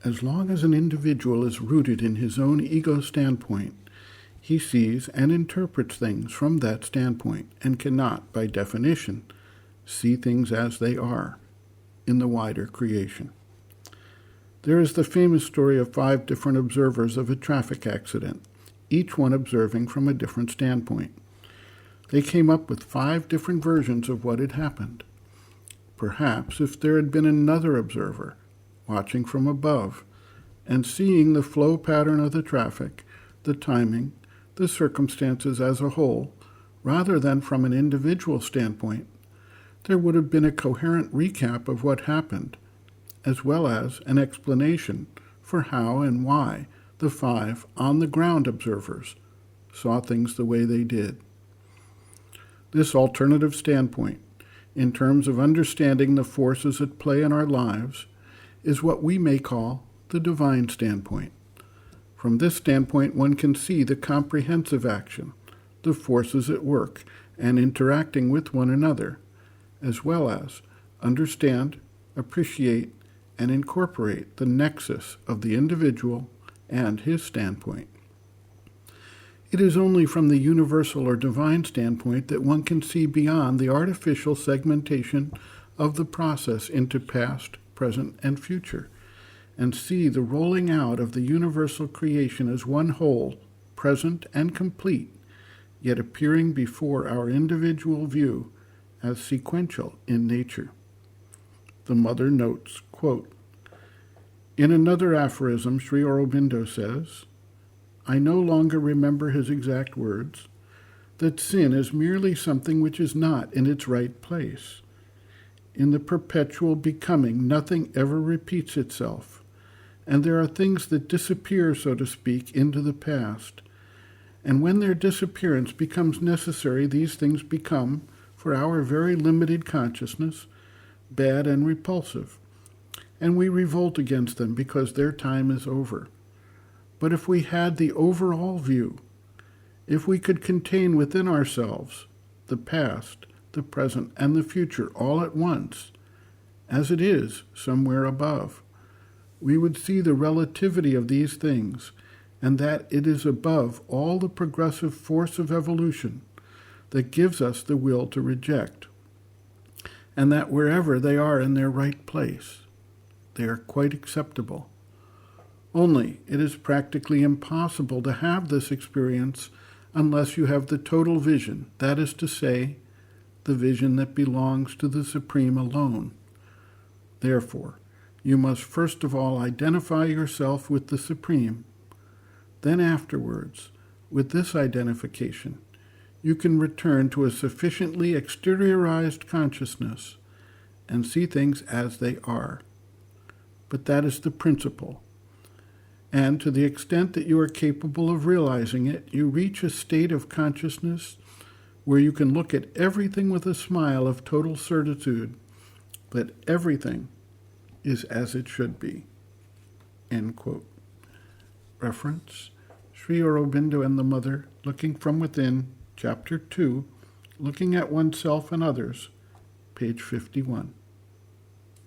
As long as an individual is rooted in his own ego standpoint, he sees and interprets things from that standpoint and cannot, by definition, see things as they are in the wider creation. There is the famous story of 5 different observers of a traffic accident, each one observing from a different standpoint. They came up with 5 different versions of what had happened. Perhaps if there had been another observer, watching from above, and seeing the flow pattern of the traffic, the timing, the circumstances as a whole, rather than from an individual standpoint, there would have been a coherent recap of what happened, as well as an explanation for how and why the 5 on-the-ground observers saw things the way they did. This alternative standpoint, in terms of understanding the forces at play in our lives, is what we may call the divine standpoint. From this standpoint, one can see the comprehensive action, the forces at work and interacting with one another, as well as understand, appreciate, and incorporate the nexus of the individual and his standpoint. It is only from the universal or divine standpoint that one can see beyond the artificial segmentation of the process into past, present, and future, and see the rolling out of the universal creation as one whole, present and complete, yet appearing before our individual view as sequential in nature. The mother notes, quote, in another aphorism, Sri Aurobindo says, I no longer remember his exact words, that sin is merely something which is not in its right place. In the perpetual becoming, nothing ever repeats itself, and there are things that disappear, so to speak, into the past. And when their disappearance becomes necessary, these things become, for our very limited consciousness, bad and repulsive, and we revolt against them because their time is over. But if we had the overall view, if we could contain within ourselves the past, the present, and the future all at once, as it is somewhere above, we would see the relativity of these things, and that it is above all the progressive force of evolution that gives us the will to reject, and that wherever they are in their right place, they are quite acceptable. Only it is practically impossible to have this experience unless you have the total vision, that is to say, the vision that belongs to the Supreme alone. Therefore, you must first of all identify yourself with the Supreme. Then afterwards, with this identification, you can return to a sufficiently exteriorized consciousness and see things as they are. But that is the principle. And to the extent that you are capable of realizing it, you reach a state of consciousness where you can look at everything with a smile of total certitude that everything is as it should be. End quote. Reference, Sri Aurobindo and the Mother, Looking from Within, Chapter 2, Looking at Oneself and Others, page 51.